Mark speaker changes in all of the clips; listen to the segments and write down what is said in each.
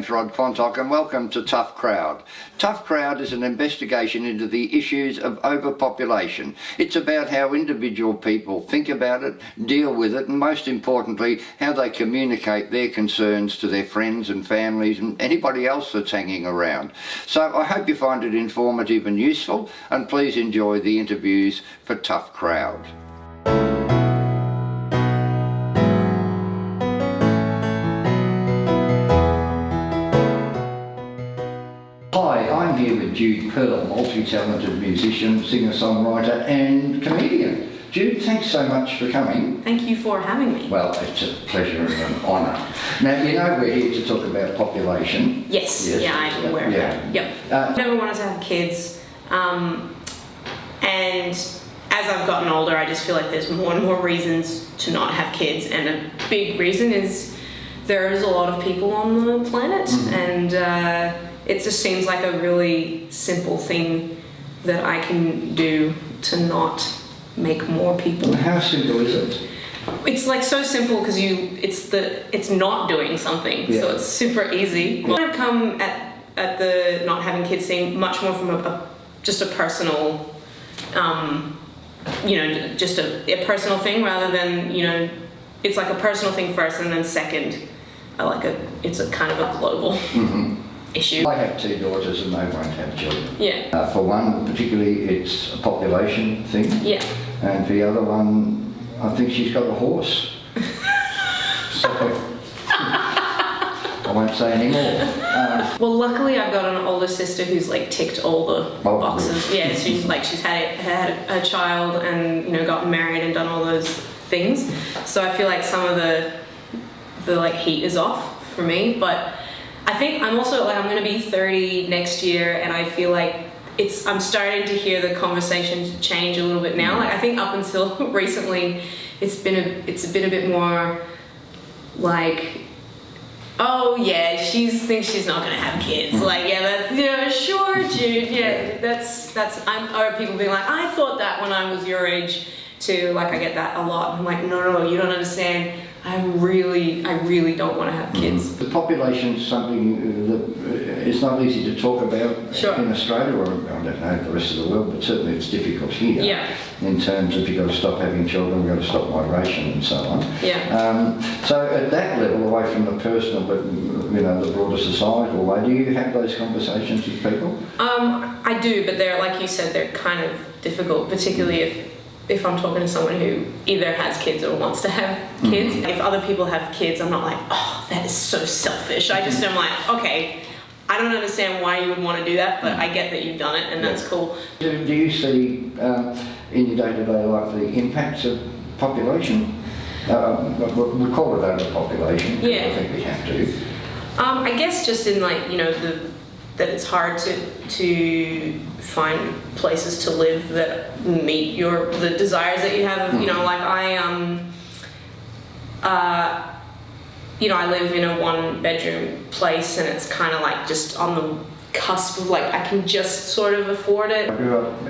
Speaker 1: name's Rod Quantock and welcome to Tough Crowd. Tough Crowd is an investigation into the issues of overpopulation. It's about how individual people think about it, deal with it, and most importantly, how they communicate their concerns to their friends and families and anybody else that's hanging around. So I hope you find it informative and useful, and please enjoy the interviews for Tough Crowd. Hi, I'm here with Jude Perl, multi-talented musician, singer-songwriter and comedian. Jude, thanks so much for coming.
Speaker 2: Thank you for having me.
Speaker 1: Well, it's a pleasure and an honour. Now, you know we're here to talk about population.
Speaker 2: Yes. Yeah, I'm aware of that. Yep. I never wanted to have kids, and as I've gotten older, I just feel like there's more and more reasons to not have kids, and a big reason is there is a lot of people on the planet, and it just seems like a really simple thing that I can do to not make more people.
Speaker 1: How simple is it?
Speaker 2: It's like so simple because it's not doing something, so it's super easy. I've come at the not having kids thing much more from just a personal, just a personal thing rather than, it's like a personal thing first and then second, it's a kind of a global issue.
Speaker 1: I have two daughters and they won't have children.
Speaker 2: Yeah.
Speaker 1: For one, particularly, it's a population thing.
Speaker 2: Yeah.
Speaker 1: And for the other one, I think she's got a horse. So, I won't say any more.
Speaker 2: Well, luckily I've got an older sister who's ticked all the boxes. Yeah, she's had a child and gotten married and done all those things. So I feel like some of the heat is off for me, but I think I'm also I'm going to be 30 next year, and I feel like I'm starting to hear the conversation change a little bit now. I think up until recently, it's been a bit more oh yeah, she thinks she's not gonna have kids. Sure, Jude. Yeah, that's. Or people being like, I thought that when I was your age too. I get that a lot. I'm like, no, you don't understand. I really don't want to have kids.
Speaker 1: The population's something that it's not easy to talk about in Australia, or I don't know the rest of the world, but certainly it's difficult here.
Speaker 2: Yeah.
Speaker 1: In terms of you've got to stop having children, you've got to stop migration and so on.
Speaker 2: Yeah.
Speaker 1: So at that level, away from the personal, but the broader societal way, do you have those conversations with people?
Speaker 2: I do, but they're, like you said, they're kind of difficult, particularly if I'm talking to someone who either has kids or wants to have kids. If other people have kids, I'm not like, oh, that is so selfish. I just am like, okay, I don't understand why you would want to do that, but I get that you've done it, and that's cool.
Speaker 1: Do you see in your day-to-day life the impacts of population? We call it overpopulation.
Speaker 2: Yeah.
Speaker 1: I think we have to.
Speaker 2: I guess just in that it's hard to find places to live that meet the desires that you have. I live in a 1-bedroom place, and it's kind of just on the cusp of I can just sort of afford it.
Speaker 1: I grew up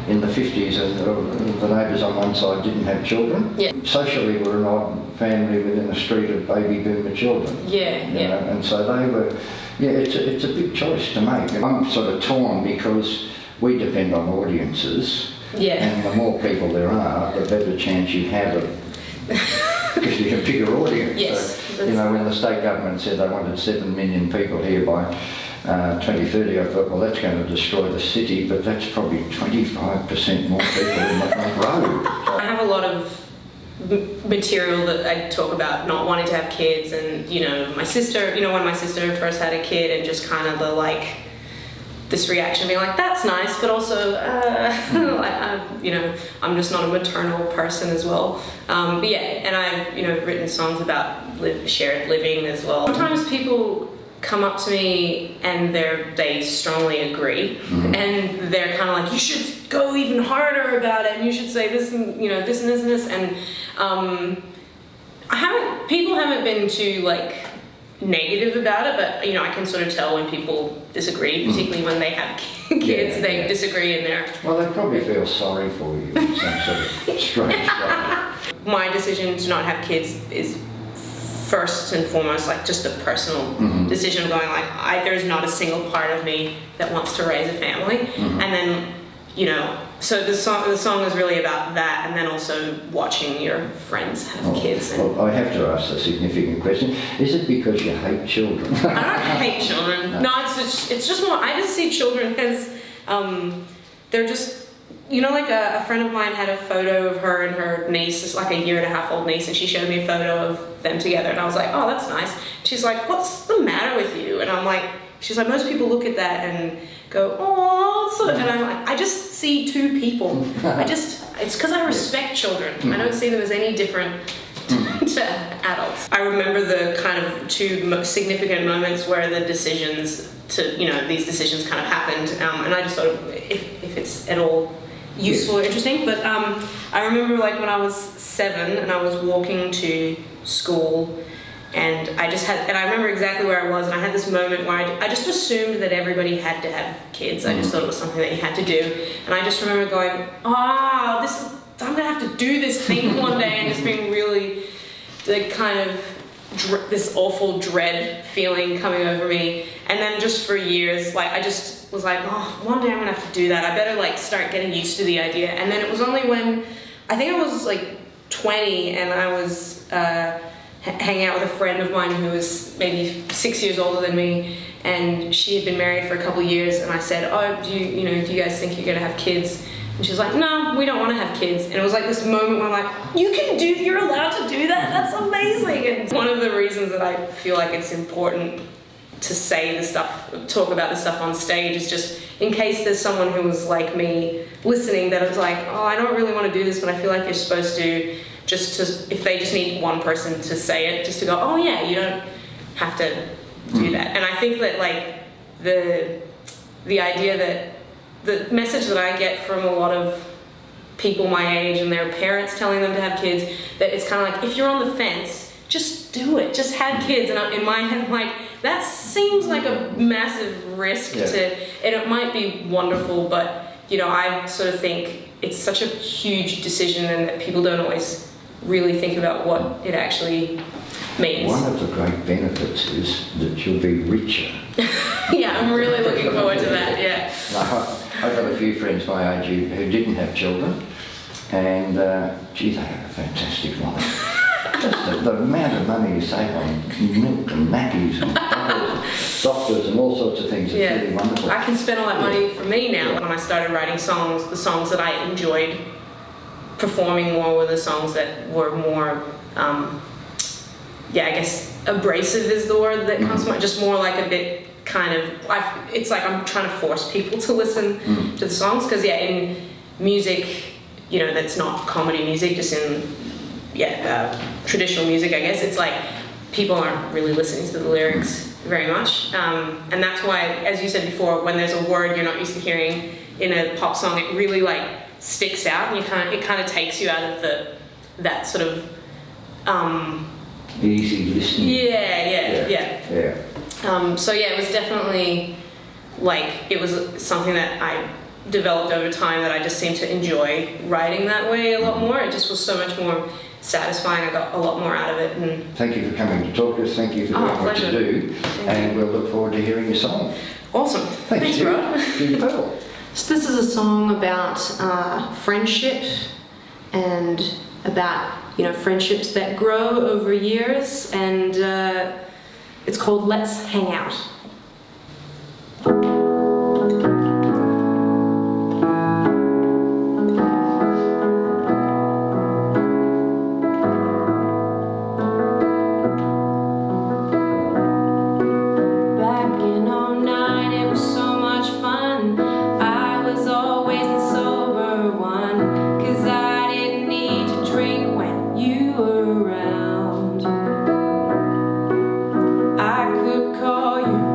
Speaker 1: in the 50s, and the neighbours on one side didn't have children.
Speaker 2: Yeah.
Speaker 1: Socially, we're an odd family within a street of baby boomer children.
Speaker 2: Yeah.
Speaker 1: And so they were. Yeah, it's a big choice to make. I'm sort of torn because we depend on audiences. Yeah. And the more people there are, the better chance you have of because you have a bigger audience.
Speaker 2: Yes.
Speaker 1: So, when the state government said they wanted 7 million people here by 2030, I thought, well, that's going to destroy the city, but that's probably 25% more people in the front row. So,
Speaker 2: I have a lot of material that I talk about not wanting to have kids, and my sister, when my sister first had a kid, and just kind of this reaction being like, that's nice, but also I'm just not a maternal person as well. But yeah, and I've written songs about shared living as well. Sometimes people come up to me and they strongly agree, and they're kind of like, you should go even harder about it, and you should say this and this and this and this, and people haven't been too negative about it, but I can sort of tell when people disagree, particularly when they have kids. They disagree, and they're
Speaker 1: they probably feel sorry for you in some sort of strange way.
Speaker 2: My decision to not have kids is first and foremost like just a personal decision of going like there's not a single part of me that wants to raise a family, and then so the song is really about that, and then also watching your friends have kids.
Speaker 1: Well, I have to ask a significant question. Is it because you hate children?
Speaker 2: I don't hate children. No, it's just more. I just see children as they're just. Like a friend of mine had a photo of her and her niece, it's like a 1.5-year-old niece, and she showed me a photo of them together, and I was like, oh, that's nice. She's like, what's the matter with you? And I'm like, she's like, most people look at that and go, oh, and I'm like, I just see two people. It's because I respect children. I don't see them as any different to adults. I remember the kind of two significant moments where the decisions these decisions kind of happened, and I just thought if it's at all useful or interesting, but I remember like when I was 7 and I was walking to school, and I remember exactly where I was, and I had this moment where I just assumed that everybody had to have kids. I just thought it was something that you had to do, and I just remember going, I'm gonna have to do this thing one day, and just being really like kind of this awful dread feeling coming over me. And then just for years, like I just was like, oh, one day I'm gonna have to do that. I better like start getting used to the idea. And then it was only when I think I was like 20 and I was hanging out with a friend of mine who was maybe 6 years older than me, and she had been married for a couple of years, and I said, oh, do you guys think you're gonna have kids? And she's like, no, we don't want to have kids. And it was like this moment where I'm like, you're allowed to do that? That's amazing. And one of the reasons that I feel like it's important to say this stuff, talk about this stuff on stage, is just in case there's someone who was like me listening that is like, oh, I don't really want to do this, but I feel like you're supposed to, if they just need one person to say it, just to go, oh yeah, you don't have to do that. And I think that like the idea that the message that I get from a lot of people my age and their parents telling them to have kids, that it's kind of like, if you're on the fence, just do it, just have kids. And in my head, I'm like, that seems like a massive risk and it might be wonderful, but I sort of think it's such a huge decision, and that people don't always really think about what it actually means.
Speaker 1: One of the great benefits is that you'll be richer.
Speaker 2: Yeah, I'm really looking forward to that, yeah.
Speaker 1: I've got a few friends my age who didn't have children, and gee, they have a fantastic life. Just the amount of money you save on milk and nappies and doctors and all sorts of things is really wonderful.
Speaker 2: I can spend all that money for me now. When I started writing songs, the songs that I enjoyed performing more were the songs that were more, I guess abrasive is the word that comes to mind, just more like a bit kind of, it's like I'm trying to force people to listen to the songs, because in music, that's not comedy music, just in traditional music, I guess, it's like people aren't really listening to the lyrics very much, and that's why, as you said before, when there's a word you're not used to hearing in a pop song, it really like sticks out, and it kind of takes you out of that sort of
Speaker 1: easy listening.
Speaker 2: So it was definitely like, it was something that I developed over time, that I just seemed to enjoy writing that way a lot more. It just was so much more satisfying. I got a lot more out of it. And
Speaker 1: thank you for coming to talk to us. Thank you for doing what you do. And we'll look forward to hearing your song.
Speaker 2: Awesome. Thanks, Rod.
Speaker 1: Jude Perl.
Speaker 2: So this is a song about friendship, and about friendships that grow over years, and it's called Let's Hang Out. I could call you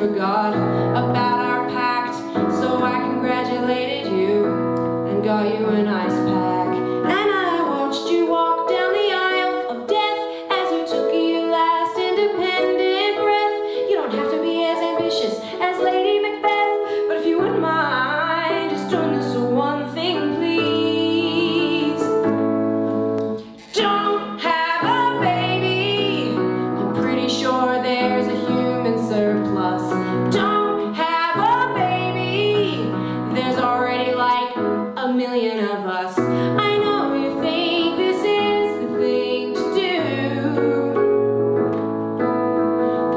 Speaker 2: forgot about our pact. So I congratulated you and got you an ice pack. And I watched you walk down the aisle of death as you took your last independent breath. You don't have to be as ambitious as Lady Macbeth, but if you wouldn't mind, just doing this one thing, please. Don't have a baby. I'm pretty sure there's a human surplus. Don't have a baby. There's already like a million of us. I know you think this is the thing to do.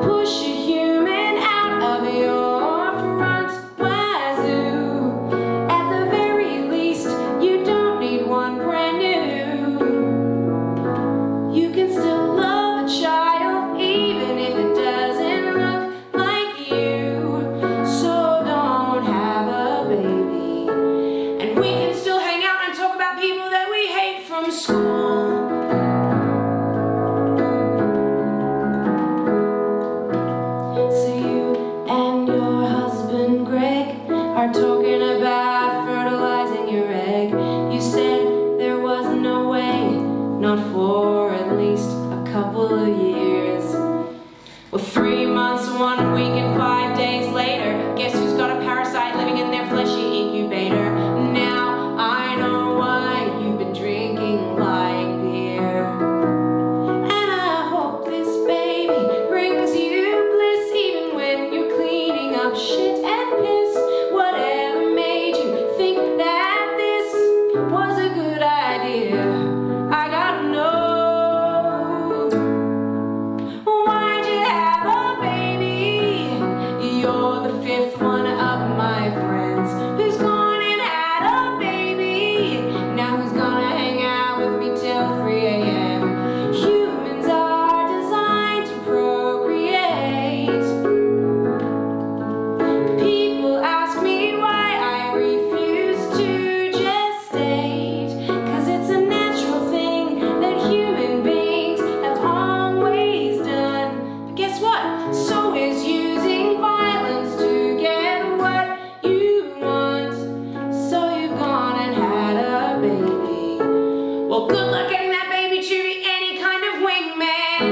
Speaker 2: Push a human out of your front wazoo. At the very least, you don't need one brand new. You can still love a child even if it doesn't look like you. So don't have a baby. And we can still hang out and talk about people that we hate from school. So you and your husband Greg are talking about fertilizing your egg. You said there was no way, not for at least a couple of years. Well, 3 months, 1 week, and 5 days later, guess who's got a parasite living in their fleshy incubator? Now I know why you've been drinking like beer. And I hope this baby brings you bliss even when you're cleaning up shit and piss. Whatever made you think that this was a good idea? I gotta know. Why'd you have a baby? You're the 5th one of my friends who's gone and had a baby. Now who's gonna hang out with me till 3 a.m.? Humans are designed to procreate. People ask me why I refuse to gestate, 'cause it's a natural thing that human beings have always done. But guess what? So is using violence to get what you want. So you've gone and had a baby. Well, good luck getting that baby to be any kind of wingman.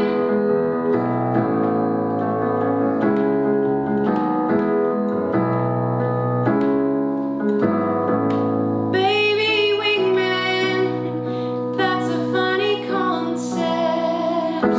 Speaker 2: Baby wingman, that's a funny concept.